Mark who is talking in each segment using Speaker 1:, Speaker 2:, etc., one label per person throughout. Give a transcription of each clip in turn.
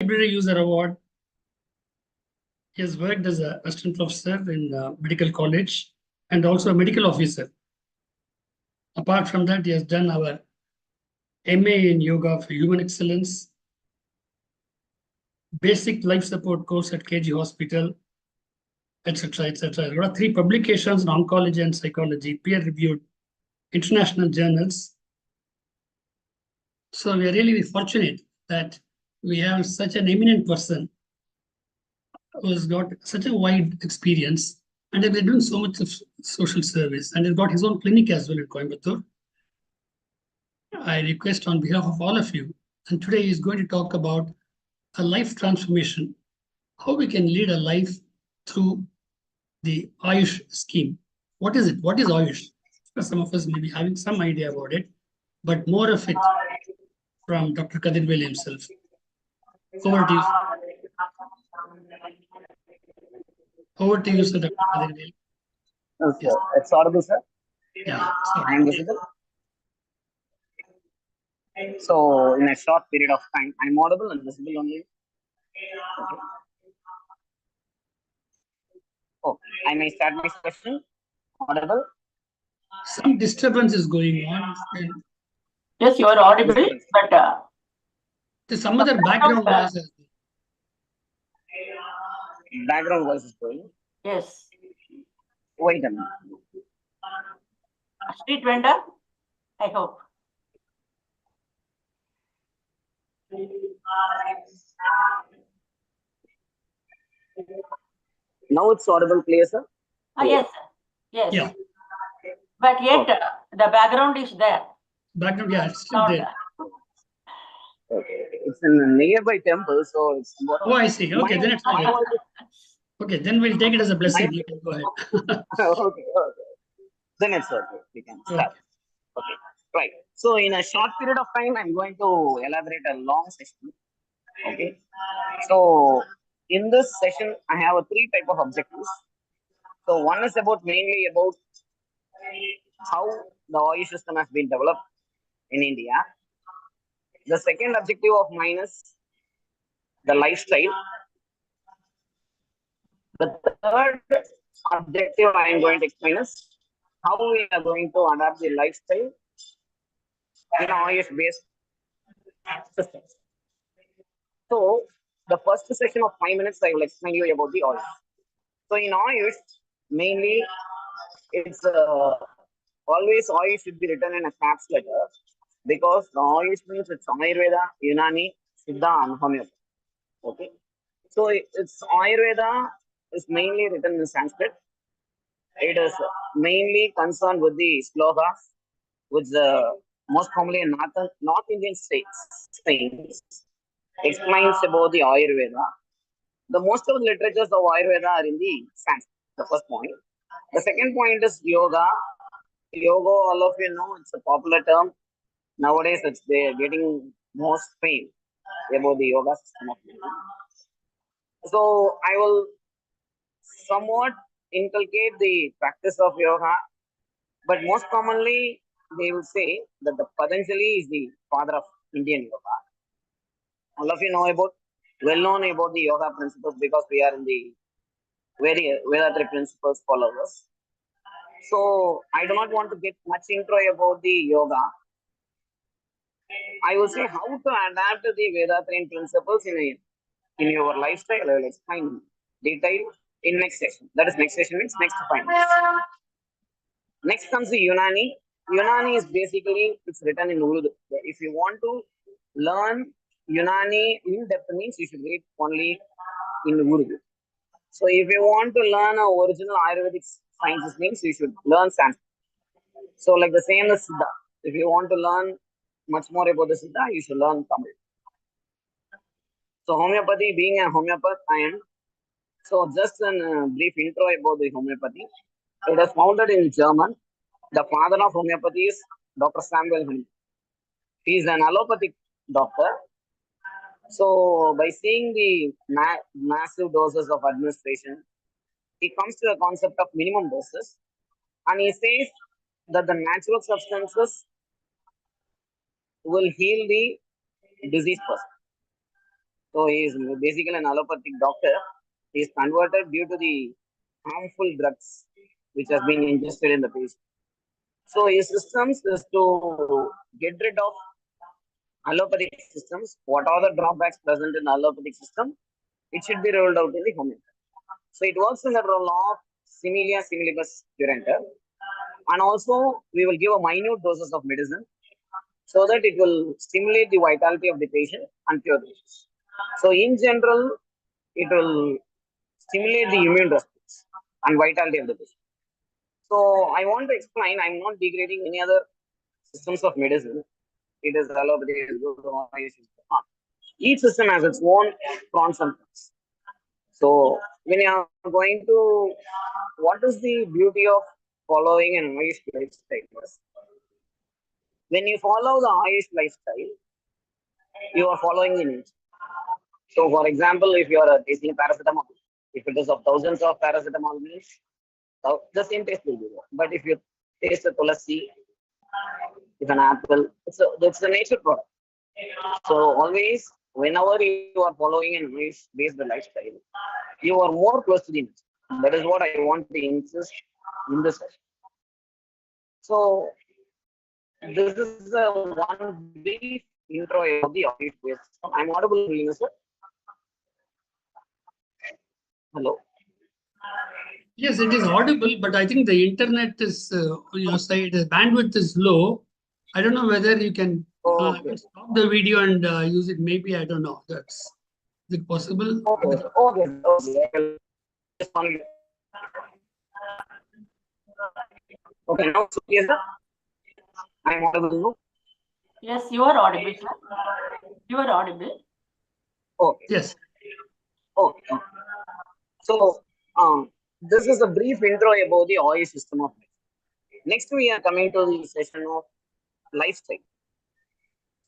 Speaker 1: Library User Award. He has worked as an assistant professor in medical college and also a medical officer. Apart from that, he has done our MA in Yoga for Human Excellence, basic life support course at KG Hospital, etc., etc. There are 3 publications in oncology and psychology, peer-reviewed international journals. So we are really fortunate that we have such an eminent person who has got such a wide experience and has been doing so much of social service and has got his own clinic as well in Coimbatore. I request on behalf of all of you, and today he is going to talk about a life transformation, how we can lead a life through the Ayush scheme. What is it? What is Ayush? Some of us may be having some idea about it, but more of it from Dr. Kathirvel himself. Over to you. Over to you, sir, Dr. Kathirvel.
Speaker 2: Yes. It's audible, sir?
Speaker 1: Yeah.
Speaker 2: I am visible. So, in a short period of time, I'm audible and visible only. Okay. Oh, I may start my question. Audible?
Speaker 1: Some disturbance is going on.
Speaker 3: Yes, you are audible, but
Speaker 1: there's some other background noise.
Speaker 2: Background voice is going.
Speaker 3: Yes.
Speaker 2: Wait a minute.
Speaker 3: Street vendor, I hope.
Speaker 2: Now it's audible, clear, sir?
Speaker 3: Yes, sir. Yes.
Speaker 1: Yeah.
Speaker 3: But yet the background is there.
Speaker 1: Background, yeah, it's still there.
Speaker 2: Okay. It's in a nearby temple, so it's.
Speaker 1: Oh, I see. Okay, then it's okay. Okay, then we'll take it as a blessing. You can go ahead.
Speaker 2: Okay. Then it's okay. We can start. Okay. Right. So in a short period of time, I'm going to elaborate a long session. Okay. So in this session, I have 3 type of objectives. So one is mainly about how the Ayush system has been developed in India. The second objective of mine is the lifestyle. The third objective I am going to explain is how we are going to adapt the lifestyle in Ayush-based systems. So, the first session of 5 minutes, I will explain you about the Ayush. So, in Ayush, mainly, it's always Ayush should be written in a caps letter because the Ayush means it's Ayurveda, Unani, Siddha, and homeopathy. Okay. So, it's Ayurveda is mainly written in Sanskrit. It is mainly concerned with the slokas, which most commonly in North Indian states explains about the Ayurveda. The most of the literatures of Ayurveda are in the Sanskrit. The first point. The second point is yoga. Yoga, all of you know, it's a popular term. Nowadays, they're getting most fame about the yoga system of yoga. So I will somewhat inculcate the practice of yoga, but most commonly they will say that the Patanjali is the father of Indian yoga. All of you know well known about the yoga principles because we are in the very Vethathiri principles followers. So I do not want to get much intro about the yoga. I will say how to adapt the Vethathiri principles in your lifestyle. I will explain detail in next session. That is next session means next 5 minutes. Next comes the Unani. Unani is basically, it's written in Urdu. If you want to learn Unani in depth means you should read only in Urdu. So if you want to learn original Ayurvedic sciences means you should learn Sanskrit. So like the same as Siddha. If you want to learn much more about the Siddha, you should learn Tamil. So homeopathy, being a homeopath, I am. So just a brief intro about the homeopathy. It was founded in German. The father of homeopathy is Dr. Samuel Henry. He is an allopathic doctor. So by seeing the massive doses of administration, he comes to the concept of minimum doses, and he says that the natural substances will heal the diseased person. So he is basically an allopathic doctor. He is converted due to the harmful drugs which has been ingested in the patient. So his systems is to get rid of allopathic systems. What are the drawbacks present in the allopathic system? It should be rolled out in the homeopathy. So it works in the law of similia similibus curenter. And also we will give a minute doses of medicine so that it will stimulate the vitality of the patient and cure the disease. So in general, it will stimulate the immune response and vitality of the patient. So I want to explain, I'm not degrading any other systems of medicine. It is allopathy, it is good, each system has its own pros and cons. So when you are going to, what is the beauty of following an Ayush lifestyle? When you follow the Ayush lifestyle, you are following in it. So for example, if you are tasting paracetamol, if it is of thousands of paracetamol means, the same taste will be there. But if you taste a tulasi, if an apple, it's a nature product. So always, whenever you are following an Ayush-based lifestyle, you are more close to the nature. That is what I want to insist in this session. So this is a one brief intro of the Ayush-based system. I'm audible, sir. Hello.
Speaker 1: Yes, it is audible, but I think the internet is on your side. The bandwidth is low. I don't know whether you can
Speaker 2: Okay.
Speaker 1: stop the video and use it. Maybe I don't know. Is it possible?
Speaker 2: Okay. Okay. Okay. Now, yes, sir. I'm audible.
Speaker 3: Yes, you are audible, sir. You are audible.
Speaker 2: Okay.
Speaker 1: Yes.
Speaker 2: Okay. So, this is a brief intro about the Ayush system of life. Next, we are coming to the session of lifestyle.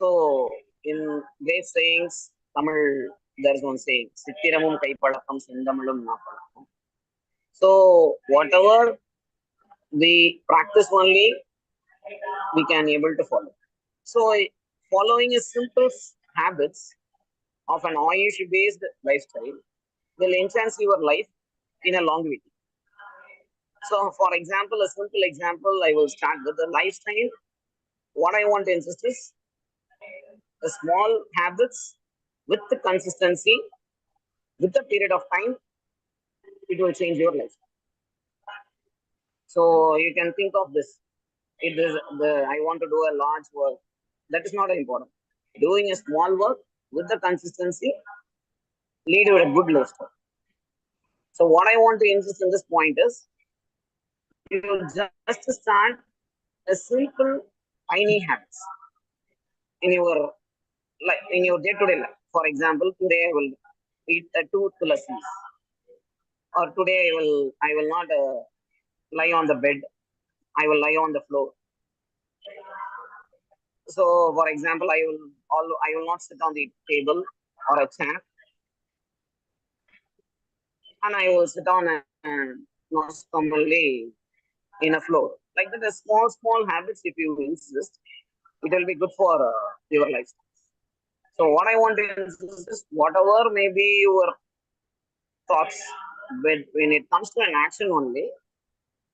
Speaker 2: So, in great sayings, Tamil, there is one saying, Sittiramum Kaipalakam Sindamalum Napalakam. So, whatever we practice only, we can able to follow. So, following a simple habits of an Ayush-based lifestyle will enhance your life in a longevity. So, for example, a simple example, I will start with the lifestyle. What I want to insist is the small habits with the consistency, with the period of time, it will change your life. So you can think of this. It is I want to do a large work. That is not important. Doing a small work with the consistency lead to a good lifestyle. So what I want to insist in this point is, you will just start a simple, tiny habits in your day-to-day life. For example, today I will eat 2 tulasis, or today I will not lie on the bed. I will lie on the floor. So, for example, I will not sit on the table or a chair, and I will sit on a not commonly in a floor. Like that, the small habits. If you insist, it will be good for your lifestyle. So, what I want to insist is, whatever may be your thoughts, but when it comes to an action only,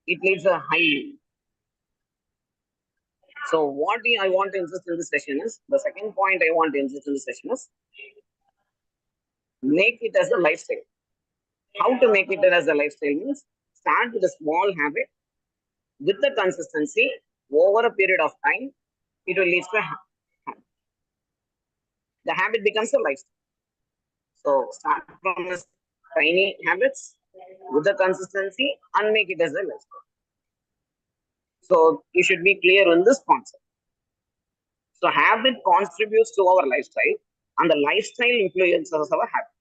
Speaker 2: it needs a high. So what I want to insist in this session is, the second point I want to insist in this session is, make it as a lifestyle. How to make it as a lifestyle means, start with a small habit, with the consistency, over a period of time, it will lead to a habit. The habit becomes a lifestyle. So start from this tiny habits, with the consistency, and make it as a lifestyle. So you should be clear on this concept. So habit contributes to our lifestyle, and the lifestyle influences our habit.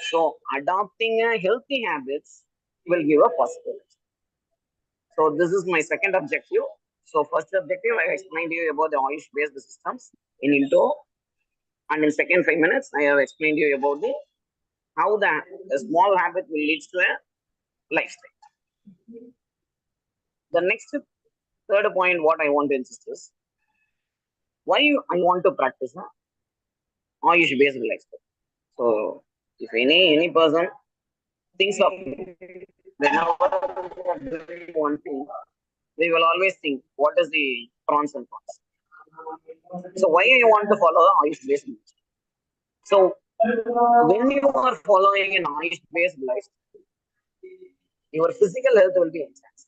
Speaker 2: So adopting a healthy habits will give a positive. So this is my second objective. So first objective, I explained to you about the Ayush-based systems in intro, and in second 5 minutes, I have explained to you about how a small habit will lead to a lifestyle. The next third point, what I want to insist is, why I want to practice Ayush-based lifestyle. So if any person thinks of whenever we are doing one thing, we will always think what is the pros and cons. So why you want to follow Ayush based lifestyle? So when you are following an Ayush based lifestyle, your physical health will be enhanced,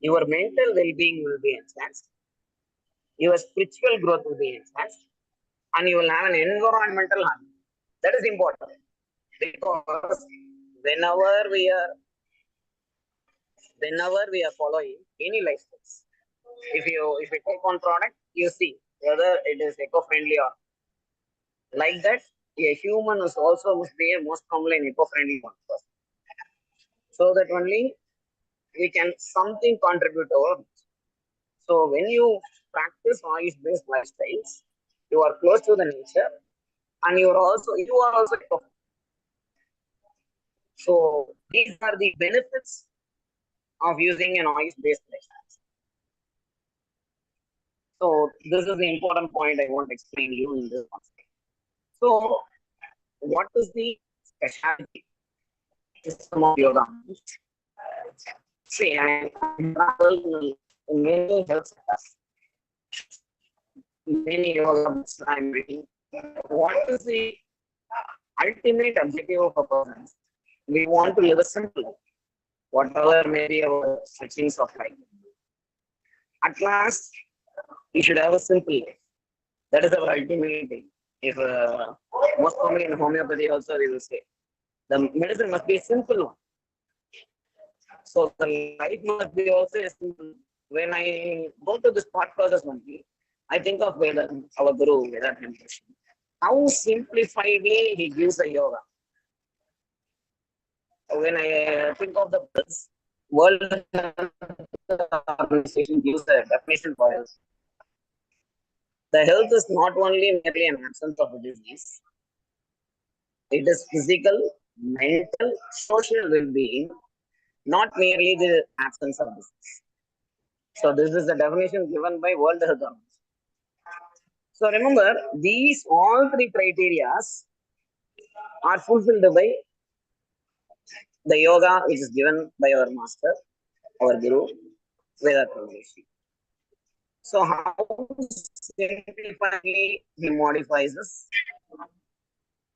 Speaker 2: your mental well-being will be enhanced, your spiritual growth will be enhanced, and you will have an environmental harmony. That is important because whenever we are following any lifestyles, if you take one product, you see whether it is eco-friendly or like that. A human is also must be a most commonly an eco-friendly one first, so that only we can something contribute to our. So when you practice noise-based lifestyles, you are close to the nature, and you are also eco. So these are the benefits of using a noise-based lifestyle. So this is the important point I want to explain you in this concept. So what is the specialty system of yoga? See, I travel in many health centers, many yoga books I'm reading. What is the ultimate objective of a person? We want to live a simple life, whatever may be our searchings of life. At last, we should have a simple life. That is our ultimate thing. If most commonly in homeopathy also we will say the medicine must be a simple one. So the life must be also a simple. When I go to this thought process only, I think of Veda, our Guru, Vethathiri Maharishi. How simplifiedly he gives a yoga. When I think of the World Health Organization gives a definition for health. The health is not only merely an absence of a disease, it is physical, mental, social well-being, not merely the absence of disease. So this is the definition given by World Health Organization. So remember, these all three criteria are fulfilled by the yoga which is given by our master, our Guru, Vethathiri Maharishi. So how simplifiedly he modifies this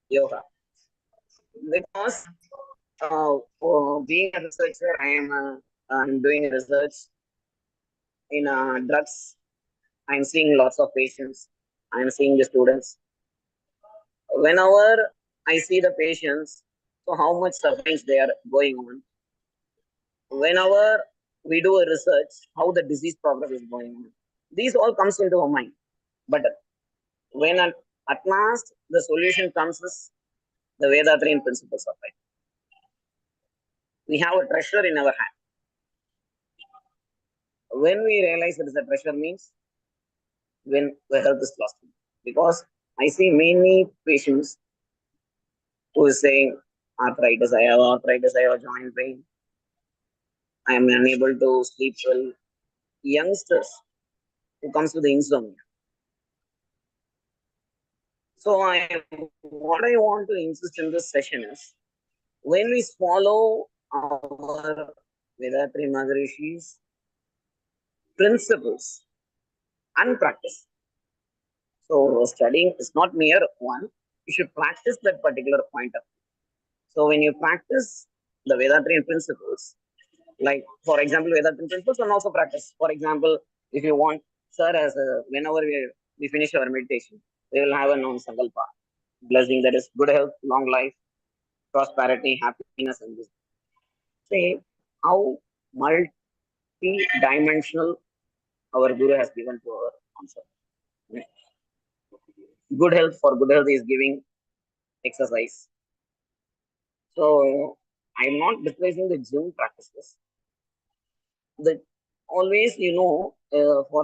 Speaker 2: yoga? Because for being a researcher, I'm doing research in drugs. I'm seeing lots of patients. I'm seeing the students. Whenever I see the patients, so how much suffering they are going on. Whenever we do a research, how the disease progress is going on. These all comes into our mind. But when at last the solution comes is the Vethathiri principles of life. We have a treasure in our hand. When we realize that is a treasure means when the health is lost. Because I see many patients who is saying arthritis, I have a joint pain, I am unable to sleep well. Youngsters who comes with insomnia. So what I want to insist in this session is when we follow our Vethathiri Maharishi's principles and practice. So studying is not mere one. You should practice that particular point of view. So when you practice the Vethathiri principles, like for example, Vethathiri principles and also practice. For example, if you want, sir, whenever we finish our meditation, we will have a known sankalpa, blessing that is good health, long life, prosperity, happiness, and this. Say how multi-dimensional our Guru has given to our answer. Good health, for good health is giving exercise. So I'm not displacing the gym practices. The always for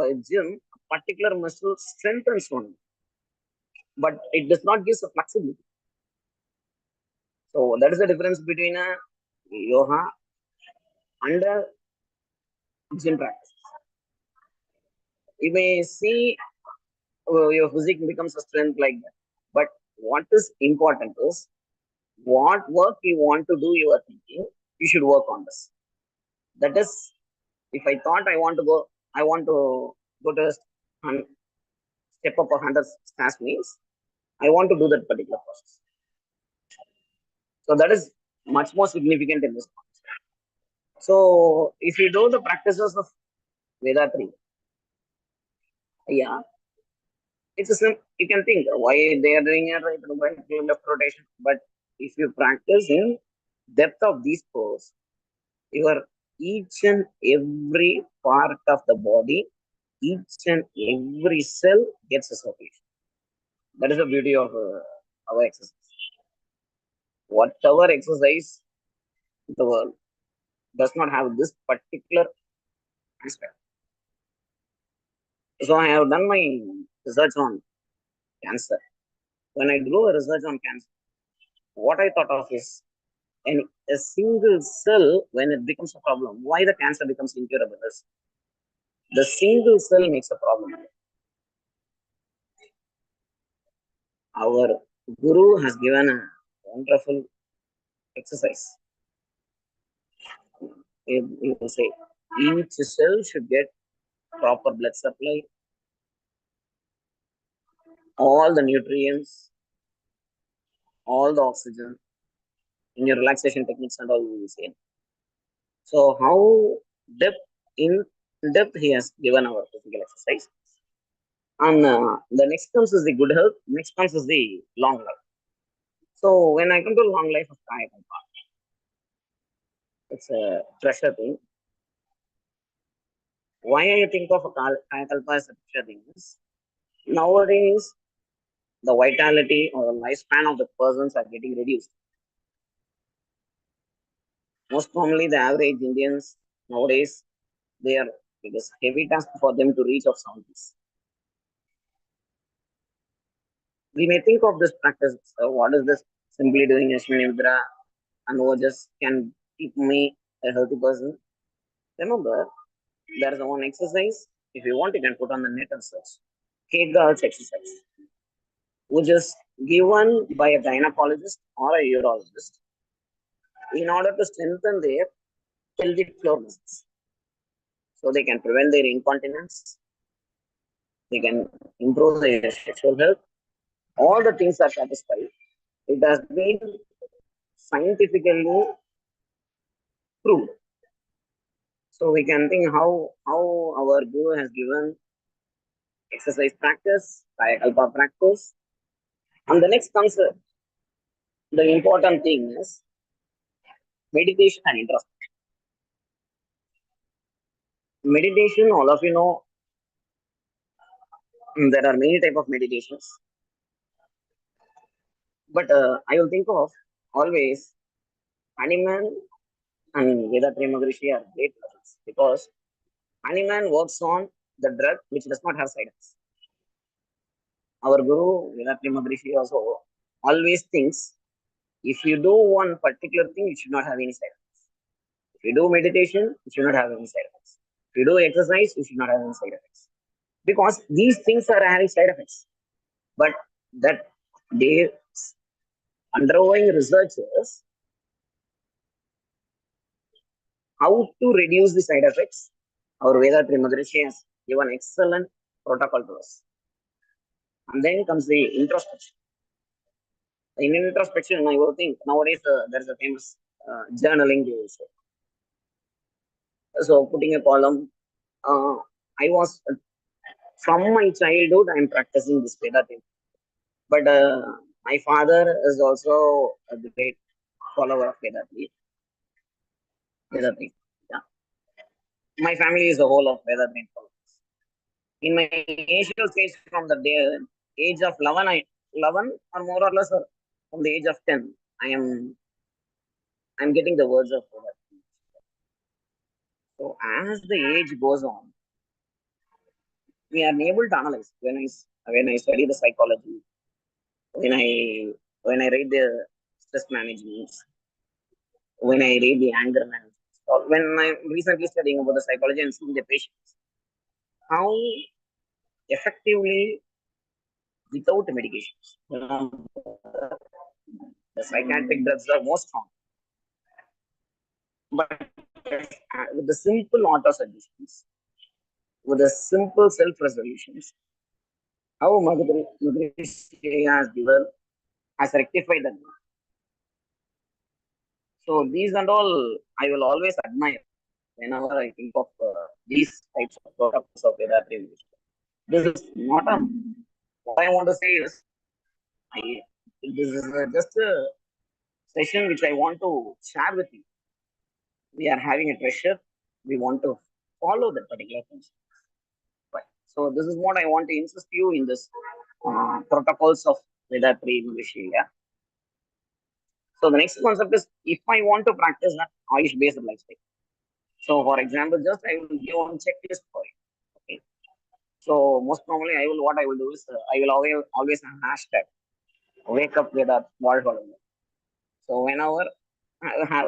Speaker 2: a gym, a particular muscle strengthens one, but it does not give the flexibility. So that is the difference between a yoga and a gym practice. You may see your physique becomes a strength like that, but what is important is what work you want to do, you are thinking, you should work on this. That is, if I thought I want to go to step up 100 stairs means I want to do that particular process. So that is much more significant in this concept. So if you do the practices of Vethathiri, yeah, it's a you can think why they are doing it right, left rotation. But if you practice in depth of these poses, your each and every part of the body, each and every cell gets a circulation. That is the beauty of our exercise. Whatever exercise in the world does not have this particular aspect. So I have done my research on cancer. When I do a research on cancer, what I thought of is a single cell, when it becomes a problem, why the cancer becomes incurable is the single cell makes a problem. Our guru has given a wonderful exercise. You will say each cell should get proper blood supply, all the nutrients, all the oxygen in your relaxation techniques and all you will say. So how in depth he has given our physical exercise. And the next comes is the good health, next comes is the long life. So when I come to long life of Kayakalpa, it's a treasure thing. Why I think of Kayakalpa as a treasure thing is nowadays the vitality or the lifespan of the persons are getting reduced. Most commonly, the average Indians nowadays, it is heavy task for them to reach of 70s. We may think of this practice, what is this? Simply doing Ashwini Mudra and just can keep me a healthy person. Remember, there is one exercise. If you want, you can put on the net and search. Kayakalpa exercise, which is given by a gynecologist or a urologist in order to strengthen their pelvic floor muscles. So they can prevent their incontinence, they can improve their sexual health. All the things are satisfied. It has been scientifically proved. So we can think how our guru has given exercise practice, Kayakalpa practice. And the next comes the important thing is meditation and introspection. Meditation, all of you know, there are many types of meditations. But I will think of always Hanuman and Vethathiri Maharishi are great brothers because Hanuman works on the drug which does not have side effects. Our Guru Vethathiri Maharishi also always thinks if you do one particular thing, it should not have any side effects. If you do meditation, it should not have any side effects. If you do exercise, it should not have any side effects. Because these things are having side effects. But that they undergoing researchers how to reduce the side effects. Our Vethathiri Maharishi has given excellent protocol to us. And then comes the introspection. In introspection, I will think nowadays there is a famous journaling they will say. So putting a column, I was from my childhood I am practicing this Vethathiri. But my father is also a great follower of Vethathiri. Yeah. My family is the whole of Vethathiri followers. In my initial stage from the age of 11 or more or less from the age of 10, I'm getting the words of Vethathiri. So as the age goes on, we are able to analyze. When I study the psychology, when I read the stress management, when I read the anger management, or when I'm recently studying about the psychology and seeing the patients, how effectively without medications. The psychiatric drugs are more strong. But with the simple auto suggestions, with the simple self-resolutions, how Maharishi has given, has rectified that. So these and all, I will always admire whenever I think of these types of products of Vethathiri. This is not a, what I want to say is, this is just a session which I want to share with you. We are having a treasure. We want to follow that particular principle. Right. So this is what I want to insist you in this protocols of Vethathiri Maharishi. Yeah. So the next concept is, if I want to practice an Ayush-based lifestyle. So for example, just I will give one checklist for you. Okay. So most normally, what I will do is I will always have hashtag wake up with a world. So whenever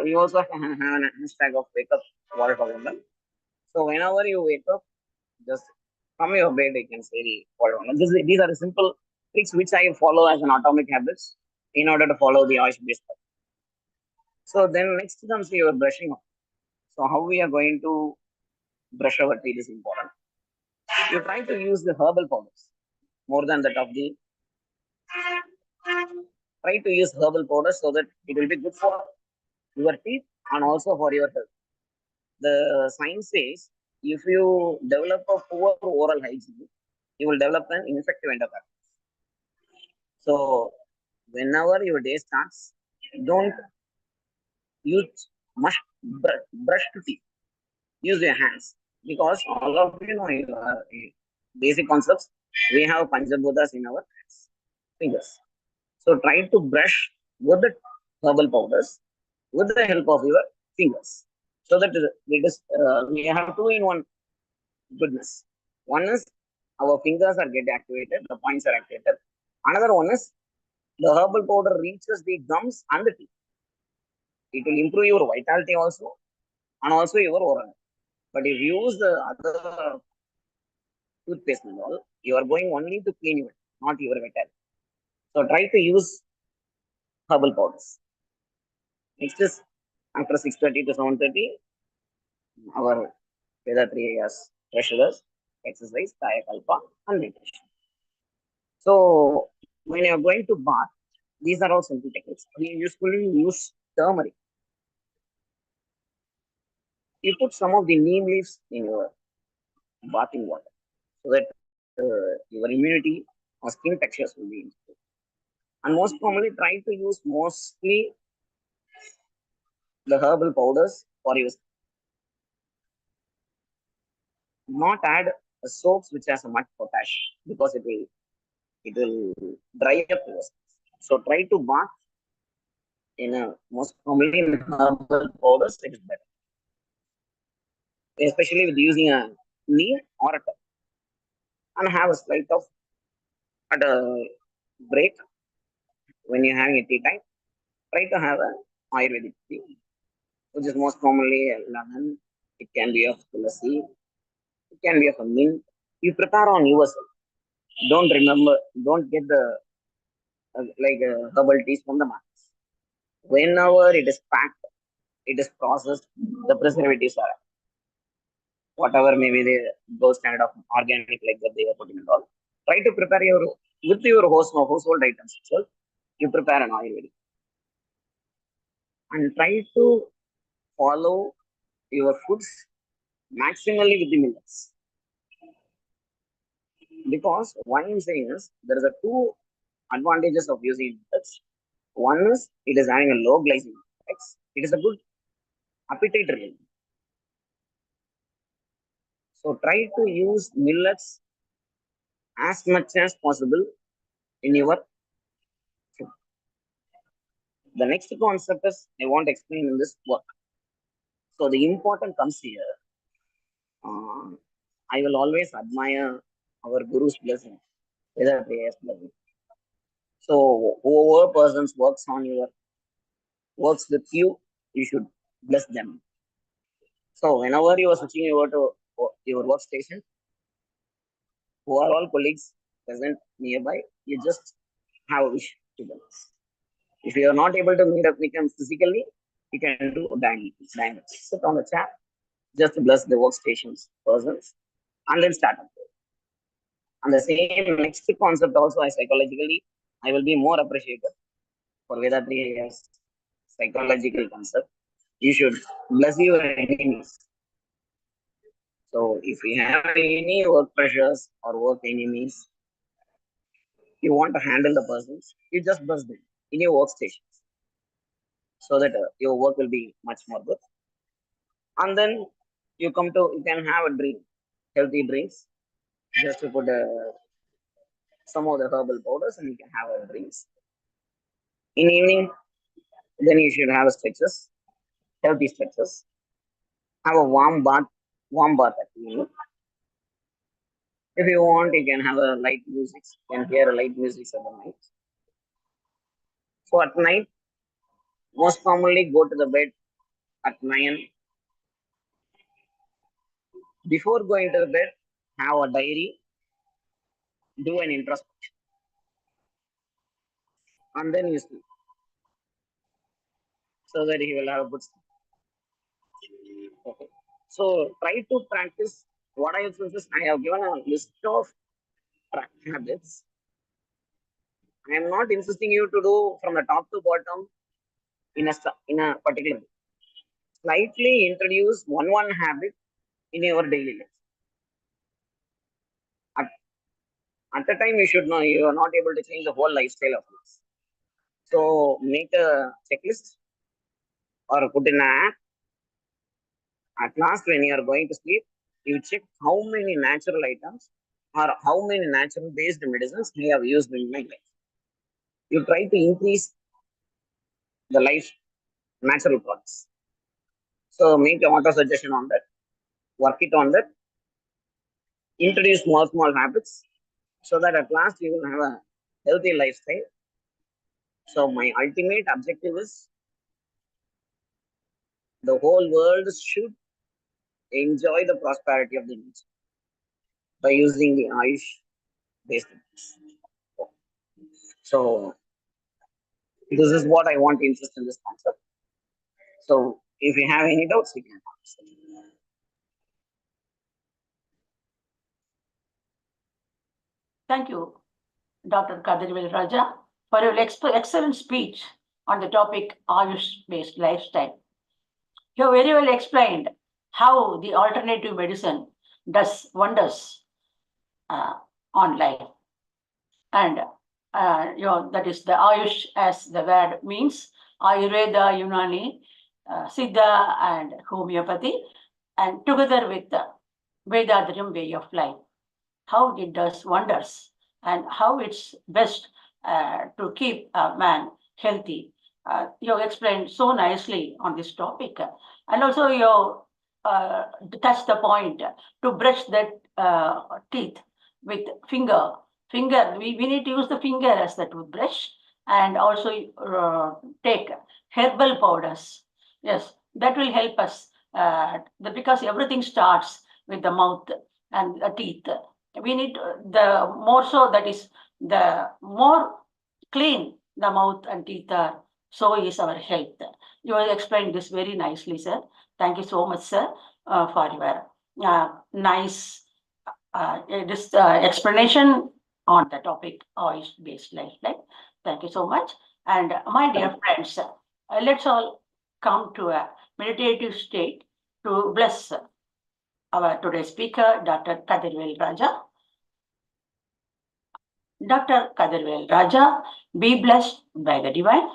Speaker 2: we also have an hashtag of wake up world. So whenever you wake up, just from your bed, you can say the world. These are the simple tricks which I follow as an atomic habits in order to follow the Ayush based. So then next comes your brushing off. So how we are going to brush our teeth is important. You try to use the herbal powders more than that of the. Try to use herbal powders so that it will be good for your teeth and also for your health. The science says if you develop a poor oral hygiene, you will develop an infective endocarditis. So whenever your day starts, don't use much brush to teeth. Use your hands, because all of you know basic concepts. We have Panchabhutas in our hands, fingers. So try to brush with the herbal powders with the help of your fingers, so that we have two in one goodness. One is our fingers are get activated, the points are activated. Another one is the herbal powder reaches the gums and the teeth. It will improve your vitality also, and also your oral. But if you use the other toothpaste and all, you are going only to clean your, not your vitality. So try to use herbal powders. Next is after 6:30 to 7:30, our Vethathiri has treasurers, exercise, Kayakalpa, and meditation. So when you are going to bath, these are all simple techniques. We usually use turmeric. You put some of the neem leaves in your bathing water so that your immunity or skin textures will be improved. And most commonly, try to use mostly the herbal powders for use. Not add soaps which has a much potash, because it will dry up your skin. So try to bath in a most commonly in herbal powders, it is better, especially with using a neem or a tub, and have a slight of at a break when you're having a tea time. Try to have an Ayurvedic tea, which is most commonly lemon. It can be of tulasi. It can be of a mint. You prepare on yourself. Don't get the herbal teas from the market. Whenever it is packed, it is processed, the preservatives are whatever maybe those kind of organic like that they are putting it all. Try to prepare with your household items itself. You prepare an Ayurvedic and try to follow your foods maximally with the millets. Because what I'm saying is there is a two advantages of using millets. One is it is having a low glycemic index. It is a good appetite relief. So try to use millets as much as possible in your food. The next concept is I want to explain in this work. So the important comes here. I will always admire our Guru's blessing, whether they has blessing. So whoever persons works with you, you should bless them. So whenever you are switching over to your workstation, who are all colleagues present nearby, you just have a wish to balance. If you are not able to meet up with them physically, you can do dining. Sit on the chair, just bless the workstations, persons, and then start up. And the same next concept also, I psychologically, I will be more appreciated for Vethathiri's psychological concept. You should bless your enemies. So if you have any work pressures or work enemies, you want to handle the persons, you just bless them in your workstations so that your work will be much more good. And then you can have a drink, healthy drinks, just to put some of the herbal powders and you can have a drinks. In evening, then you should have stretches, healthy stretches. Have a warm bath at evening. If you want, you can have a light music. You can hear a light music at the night. So at night, most commonly go to the bed at 9. Before going to the bed, have a diary, do an introspection, and then you sleep. So that you will have a good sleep. Okay. So try to practice what I have suggested. I have given a list of habits. I am not insisting you to do from the top to bottom in a particular way. Slightly introduce one habit in your daily life. At the time, you should know you are not able to change the whole lifestyle of yours. So make a checklist or put in an app. At last, when you are going to sleep, you check how many natural items or how many natural based medicines I have used in my life. You try to increase the life natural products. So make a auto suggestion on that, work it on that, introduce small habits so that at last you will have a healthy lifestyle. So my ultimate objective is the whole world should enjoy the prosperity of the nature by using the Ayush based techniques. So this is what I want to insist in this concept. So if you have any doubts, you can ask.
Speaker 3: Thank you, Dr. Kathirvel Raja, for your excellent speech on the topic Ayush-based lifestyle. You have very well explained how the alternative medicine does wonders on life. And that is the Ayush, as the word means, Ayurveda, Unani, Siddha, and homeopathy, and together with the Vethathiri way of life, how it does wonders and how it's best to keep a man healthy. You explained so nicely on this topic. And also you touched the point to brush that teeth with finger. We need to use the finger as the toothbrush, and also take herbal powders. Yes, that will help us because everything starts with the mouth and the teeth. We need the more so, that is, the more clean the mouth and teeth are, so is our health. You have explained this very nicely, sir. Thank you so much, sir, for your nice explanation on the topic Ayush-based lifestyle. Thank you so much. And my dear friends, let's all come to a meditative state to bless our today's speaker, Dr. Kathirvel Raja. Dr. Kathirvel Raja, be blessed by the divine.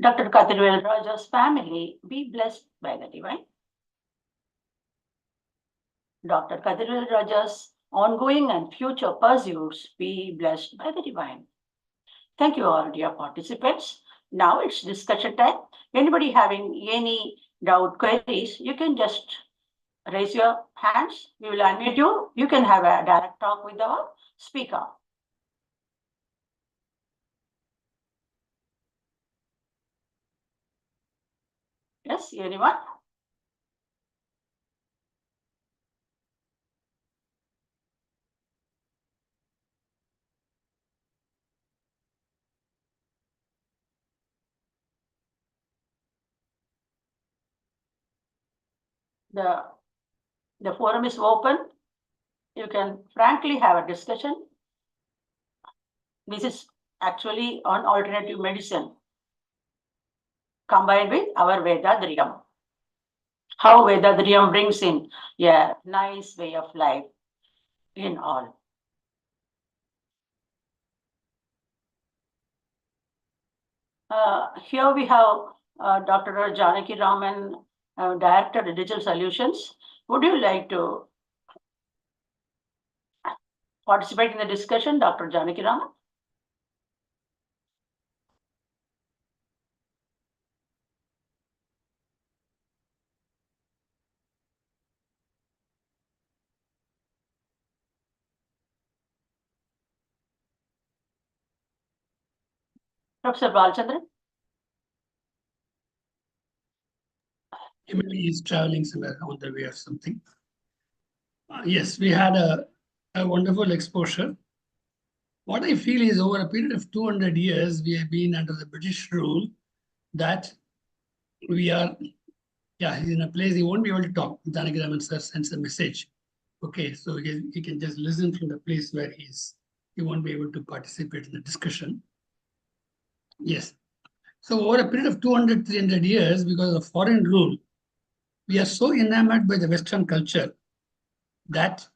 Speaker 3: Dr. Kathirvel Raja's family, be blessed by the divine. Dr. Kathirvel Raja's ongoing and future pursuits, be blessed by the divine. Thank you all, dear participants. Now it's discussion time. Anybody having any doubt, queries, you can just raise your hands. We will unmute you. You can have a direct talk with our speaker. Yes, anyone? the forum is open. You can frankly have a discussion. This is actually on alternative medicine combined with our Vethathiriyam. How Vethathiriyam brings in a nice way of life in all. Here we have Dr. Janaki Raman, Director of Digital Solutions. Would you like to participate in the discussion, Dr. Janaki Raman? Professor Balchandran?
Speaker 1: Maybe he's traveling somewhere on the way or something. Yes, we had a wonderful exposure. What I feel is over a period of 200 years, we have been under the British rule that we are, he's in a place he won't be able to talk. Janaki Raman sir sends a message. Okay, so he can just listen from the place where he is. He won't be able to participate in the discussion. Yes. So over a period of 200, 300 years, because of foreign rule, we are so enamored by the Western culture that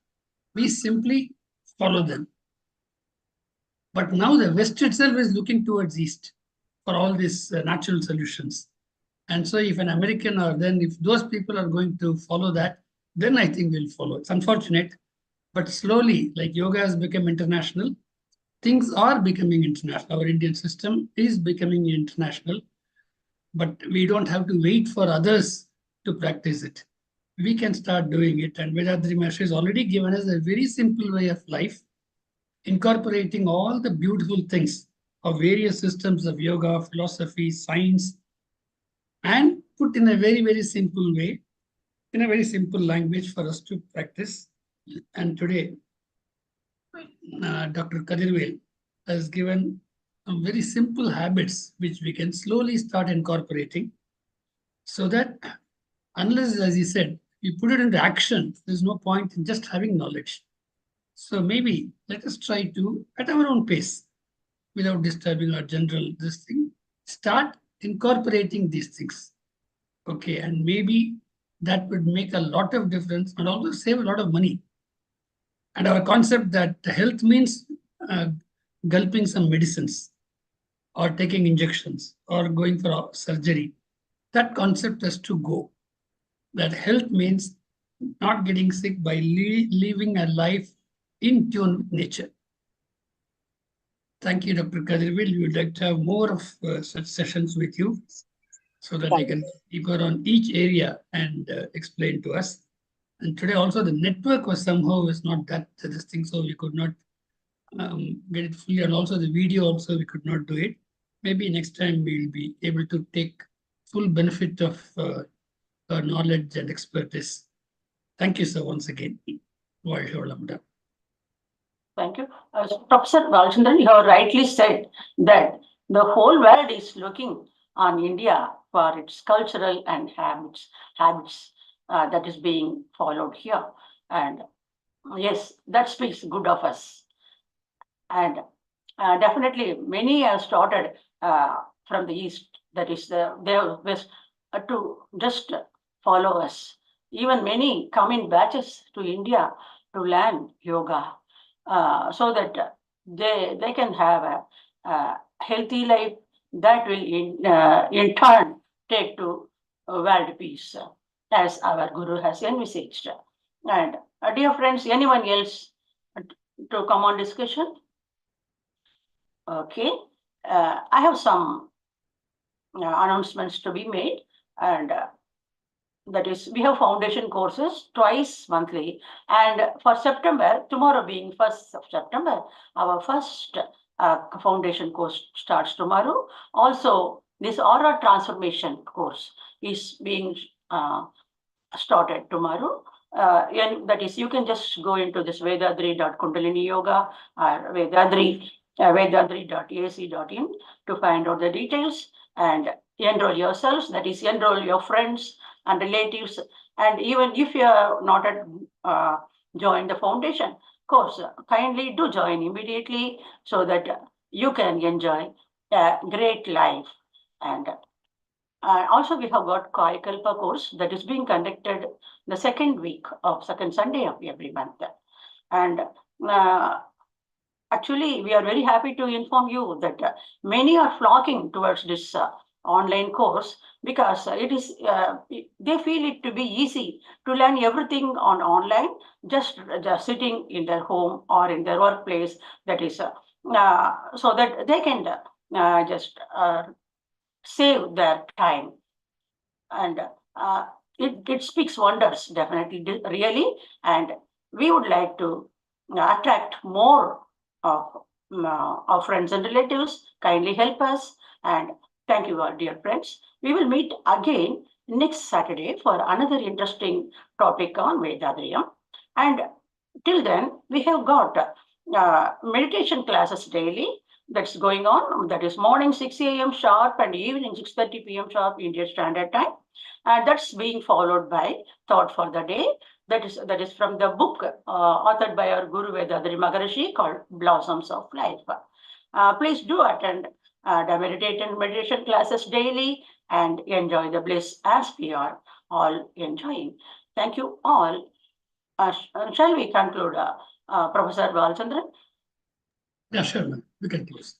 Speaker 1: we simply follow them. But now the West itself is looking towards East for all these natural solutions. And so if an American or then if those people are going to follow that, then I think we'll follow. It's unfortunate, but slowly, like yoga has become international, things are becoming international. Our Indian system is becoming international, but we don't have to wait for others to practice it. We can start doing it. And Vethathiri Maharishi has already given us a very simple way of life, incorporating all the beautiful things of various systems of yoga, philosophy, science, and put in a very, very simple way, in a very simple language for us to practice. And today, Dr. Kathirvel has given some very simple habits which we can slowly start incorporating so that unless, as he said, we put it into action, there's no point in just having knowledge. So maybe let us try to, at our own pace, without disturbing our general this thing, start incorporating these things. Okay, and maybe that would make a lot of difference and also save a lot of money. And our concept that health means gulping some medicines or taking injections or going for surgery, that concept has to go. That health means not getting sick by living a life in tune with nature. Thank you, Dr. Kathirvel. We would like to have more of such sessions with you so that we can deeper on each area and explain to us. And today also the network was somehow is not that this thing, so we could not get it fully. And also the video also we could not do it. Maybe next time we'll be able to take full benefit of our knowledge and expertise. Thank you, sir, once again.
Speaker 3: Thank you. Professor Balchandran, you have rightly said that the whole world is looking on India for its cultural and habits that is being followed here. And yes, that speaks good of us. And definitely many have started from the East, that is the West, to just follow us. Even many come in batches to India to learn yoga so that they can have a healthy life that will in turn take to world peace as our Guru has envisaged. And dear friends, anyone else to come on discussion? Okay, I have some announcements to be made, and that is, we have foundation courses twice monthly, and for September, tomorrow being 1st of September, our first foundation course starts tomorrow. Also, this aura transformation course is being started tomorrow. And that is, you can just go into this Vethathiri.Kundalini Yoga or Vethathiri.ac.in to find out the details and enroll yourselves, that is, enroll your friends and relatives And even if you are not joined the foundation course, kindly do join immediately so that you can enjoy a great life. And also we have got Kayakalpa course that is being conducted the second week of second Sunday of every month. And actually, we are very happy to inform you that many are flocking towards this online course because they feel it to be easy to learn everything on online, just sitting in their home or in their workplace. That is so that they can just save their time. And it speaks wonders, definitely, really. And we would like to attract more of friends and relatives. Kindly help us. And thank you, our dear friends. We will meet again next Saturday for another interesting topic on Vethathiri. And till then, we have got meditation classes daily that's going on. That is morning 6 a.m. sharp and evening 6:30 p.m. sharp Indian Standard Time. And that's being followed by Thought for the Day. That is from the book authored by our Guru Vethathiri Maharishi called Blossoms of Life. Please do attend the meditation classes daily and enjoy the bliss as we are all enjoying. Thank you all. Shall we conclude, Professor Balchandran?
Speaker 1: Yeah, sure, ma'am. We can close.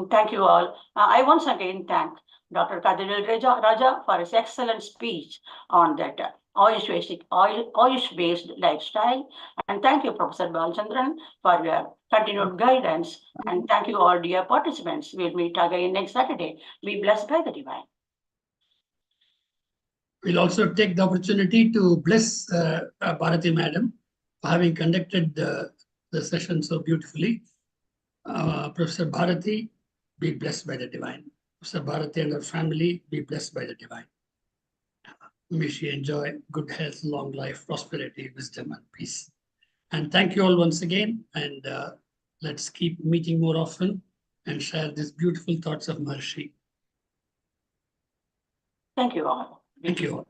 Speaker 3: Thank you all. I once again thank Dr. Kathirvel Raja for his excellent speech on that Ayush-based lifestyle. And thank you, Professor Balchandran, for your continued guidance. And thank you all, dear participants. We'll meet again next Saturday. Be blessed by the divine.
Speaker 1: We'll also take the opportunity to bless Bharati Madam for having conducted the session so beautifully. Professor Bharati, be blessed by the divine. Professor Bharati and her family, be blessed by the divine. May she enjoy good health, long life, prosperity, wisdom, and peace. And thank you all once again. And let's keep meeting more often and share these beautiful thoughts of Maharishi.
Speaker 3: Thank you all.
Speaker 1: Thank you all.